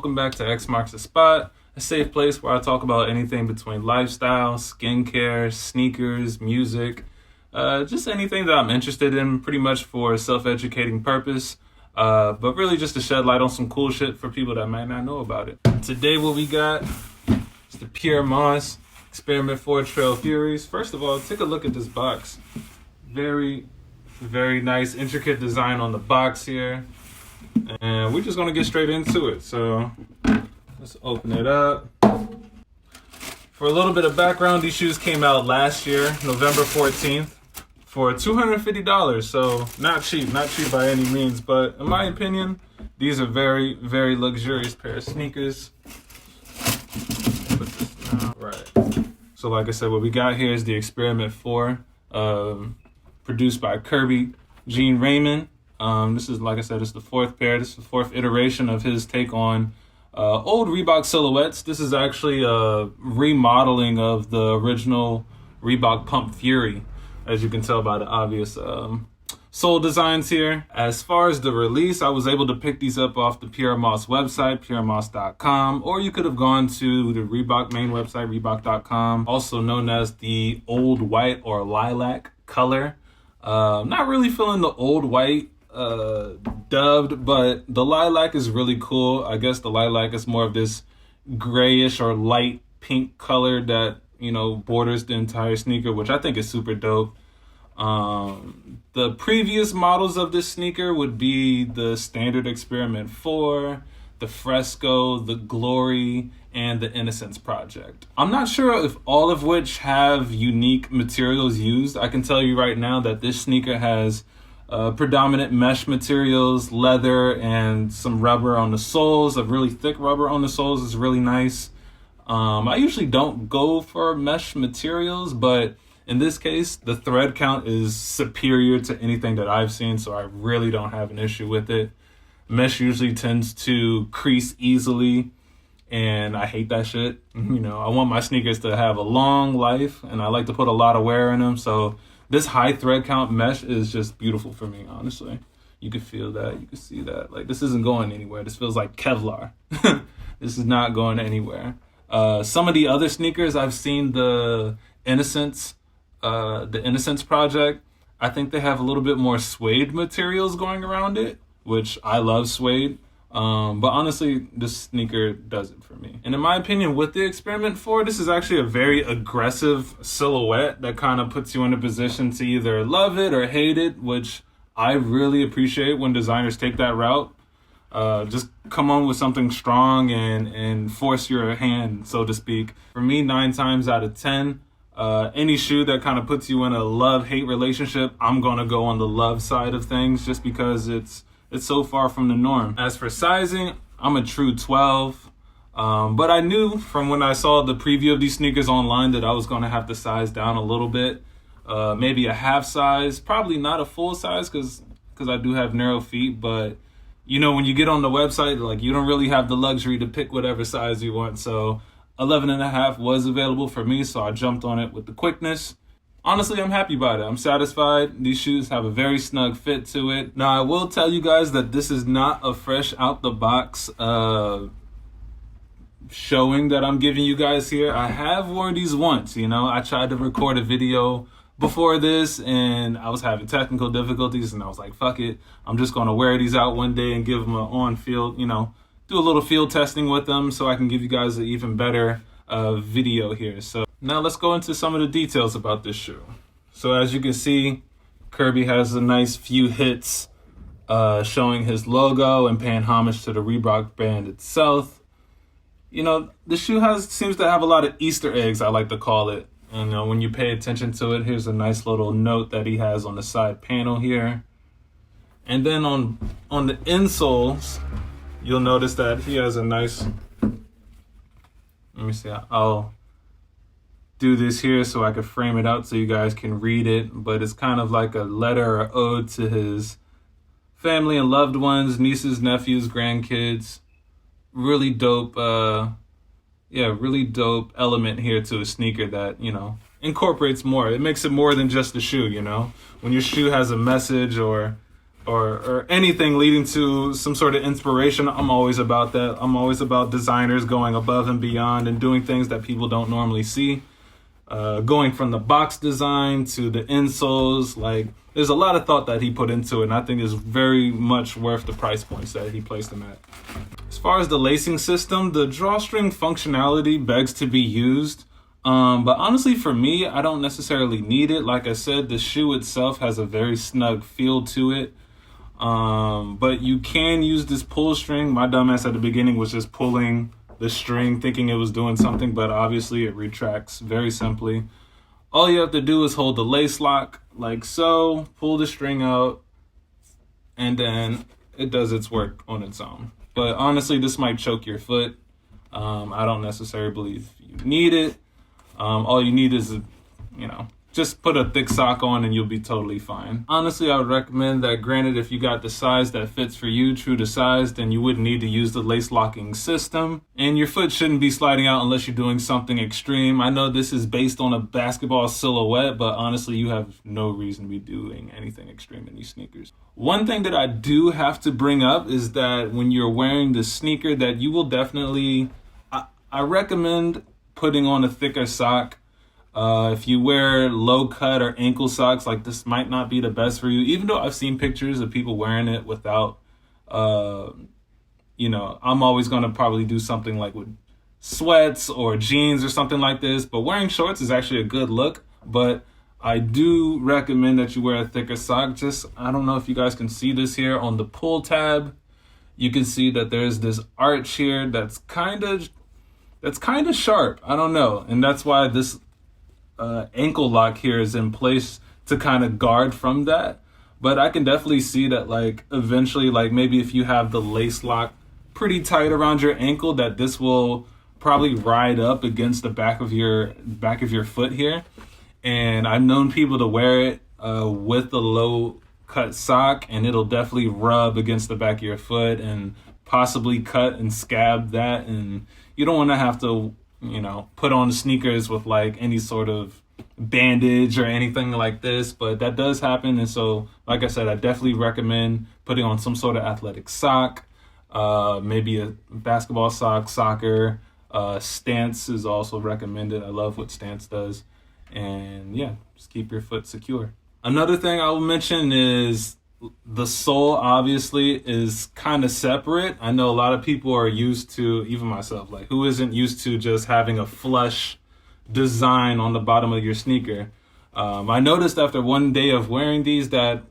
welcome back to X-MARCS The Spot, a safe place where I talk about anything between lifestyle, skincare, sneakers, music, just anything that I'm interested in, pretty much for a self-educating purpose, but really just to shed light on some cool shit for people that might not know about it. Today what we got is the Pyer Moss Experiment 4 Trail Furies. First of all, take a look at this box. Very, very nice, intricate design on the box here. And we're just gonna get straight into it. So let's open it up. For a little bit of background, these shoes came out last year, November 14th, for $250. So not cheap by any means, but in my opinion, these are very, very luxurious pair of sneakers. Put this down. Right. So like I said, what we got here is the Experiment 4, produced by Kerby Jean-Raymond. This is, like I said, it's the fourth pair. This is the fourth iteration of his take on old Reebok silhouettes. This is actually a remodeling of the original Reebok Pump Fury, as you can tell by the obvious sole designs here. As far as the release, I was able to pick these up off the Pyer Moss website, pyrmoss.com, or you could have gone to the Reebok main website, reebok.com, also known as the Old White or Lilac color. Not really feeling the Old White dubbed, but the lilac is really cool. I guess the lilac is more of this grayish or light pink color that, you know, borders the entire sneaker, which I think is super dope. The previous models of this sneaker would be the standard Experiment 4, the Fresco, the Glory, and the Innocence Project. I'm not sure if all of which have unique materials used. I can tell you right now that this sneaker has predominant mesh materials, leather, and some rubber on the soles. A really thick rubber on the soles is really nice. I usually don't go for mesh materials, but in this case, the thread count is superior to anything that I've seen, so I really don't have an issue with it. Mesh usually tends to crease easily, and I hate that shit. You know, I want my sneakers to have a long life, and I like to put a lot of wear in them, so this high thread count mesh is just beautiful for me, honestly. You can feel that, you can see that. Like, this isn't going anywhere. This feels like Kevlar. This is not going anywhere. Some of the other sneakers, I've seen the Innocence Project. I think they have a little bit more suede materials going around it, which I love suede. But honestly, this sneaker does it for me. And in my opinion, with the Experiment 4, this is actually a very aggressive silhouette that kind of puts you in a position to either love it or hate it, which I really appreciate when designers take that route. Just come on with something strong and force your hand, so to speak. For me, 9 times out of 10, any shoe that kind of puts you in a love-hate relationship, I'm gonna go on the love side of things just because it's so far from the norm. As for sizing, I'm a true 12. But I knew from when I saw the preview of these sneakers online that I was going to have to size down a little bit. Maybe a half size, probably not a full size because I do have narrow feet. But, you know, when you get on the website, like, you don't really have the luxury to pick whatever size you want. So 11.5 was available for me, so I jumped on it with the quickness. Honestly, I'm happy about it. I'm satisfied. These shoes have a very snug fit to it. Now, I will tell you guys that this is not a fresh out the box showing that I'm giving you guys here. I have worn these once, you know. I tried to record a video before this and I was having technical difficulties and I was like, fuck it. I'm just going to wear these out one day and give them an on-field, you know, do a little field testing with them so I can give you guys an even better video here. So now let's go into some of the details about this shoe. So as you can see, Kerby has a nice few hits showing his logo and paying homage to the Reebok brand itself. You know, the shoe seems to have a lot of Easter eggs, I like to call it. And when you pay attention to it, here's a nice little note that he has on the side panel here. And then on the insoles, you'll notice that he has a nice, let me see, I'll do this here so I can frame it out so you guys can read it, but it's kind of like a letter or ode to his family and loved ones, nieces, nephews, grandkids. Really dope, really dope element here to a sneaker that, you know, incorporates more. It makes it more than just a shoe, you know. When your shoe has a message or or anything leading to some sort of inspiration. I'm always about that. I'm always about designers going above and beyond and doing things that people don't normally see. Going from the box design to the insoles, like there's a lot of thought that he put into it, and I think is very much worth the price points that he placed them at. As far as the lacing system, the drawstring functionality begs to be used. But honestly, for me, I don't necessarily need it. Like I said, the shoe itself has a very snug feel to it. But you can use this pull string. My dumbass at the beginning was just pulling the string thinking it was doing something, but obviously it retracts very simply. All you have to do is hold the lace lock like so, pull the string out, and then it does its work on its own. But honestly, this might choke your foot. I don't necessarily believe you need it. All you need is, just put a thick sock on and you'll be totally fine. Honestly, I would recommend that. Granted, if you got the size that fits for you, true to size, then you wouldn't need to use the lace locking system. And your foot shouldn't be sliding out unless you're doing something extreme. I know this is based on a basketball silhouette, but honestly, you have no reason to be doing anything extreme in these sneakers. One thing that I do have to bring up is that when you're wearing the sneaker, that you will definitely, I recommend putting on a thicker sock. If you wear low cut or ankle socks, like this might not be the best for you, even though I've seen pictures of people wearing it without, I'm always going to probably do something like with sweats or jeans or something like this, but wearing shorts is actually a good look. But I do recommend that you wear a thicker sock. I don't know if you guys can see this here on the pull tab. You can see that there's this arch here that's kind of sharp. I don't know. And that's why this ankle lock here is in place to kind of guard from that. But I can definitely see that, like, eventually, like maybe if you have the lace lock pretty tight around your ankle, that this will probably ride up against the back of your foot here. And I've known people to wear it with the low cut sock, and it'll definitely rub against the back of your foot and possibly cut and scab that. And you don't want to have to put on sneakers with like any sort of bandage or anything like this, but that does happen. And so, like I said, I definitely recommend putting on some sort of athletic sock, maybe a basketball sock, soccer. Stance is also recommended. I love what Stance does. And yeah, just keep your foot secure. Another thing I will mention is the sole obviously is kind of separate. I know a lot of people are used to, even myself, like who isn't used to just having a flush design on the bottom of your sneaker. I noticed after one day of wearing these that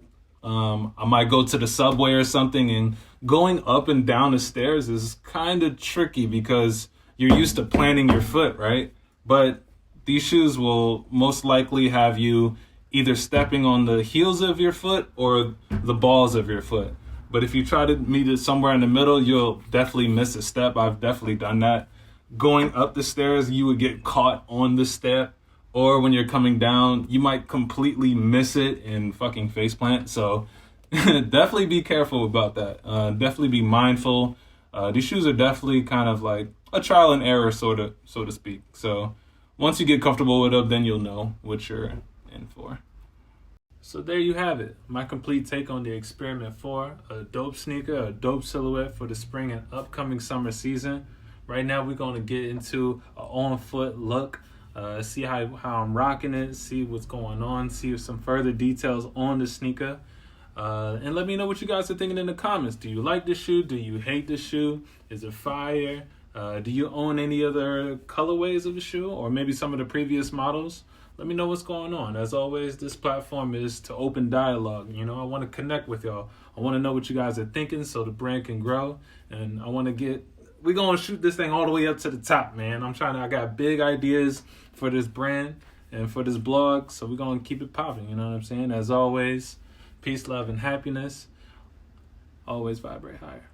I might go to the subway or something, and going up and down the stairs is kind of tricky because you're used to planting your foot, right? But these shoes will most likely have you either stepping on the heels of your foot or the balls of your foot. But if you try to meet it somewhere in the middle, you'll definitely miss a step. I've definitely done that. Going up the stairs, you would get caught on the step, or when you're coming down, you might completely miss it and fucking face plant. So definitely be careful about that. Definitely be mindful. These shoes are definitely kind of like a trial and error, so to speak. So once you get comfortable with them, then you'll know what you're in for. So there you have it, my complete take on the Experiment 4, a dope sneaker, a dope silhouette for the spring and upcoming summer season. Right now we're going to get into an on-foot look, see how I'm rocking it, see what's going on, see some further details on the sneaker, and let me know what you guys are thinking in the comments. Do you like this shoe? Do you hate this shoe? Is it fire? Do you own any other colorways of the shoe, or maybe some of the previous models? Let me know what's going on. As always, this platform is to open dialogue. I want to connect with y'all. I want to know what you guys are thinking so the brand can grow. And we're going to shoot this thing all the way up to the top, man. I got big ideas for this brand and for this blog. So we're going to keep it popping. You know what I'm saying? As always, peace, love, and happiness. Always vibrate higher.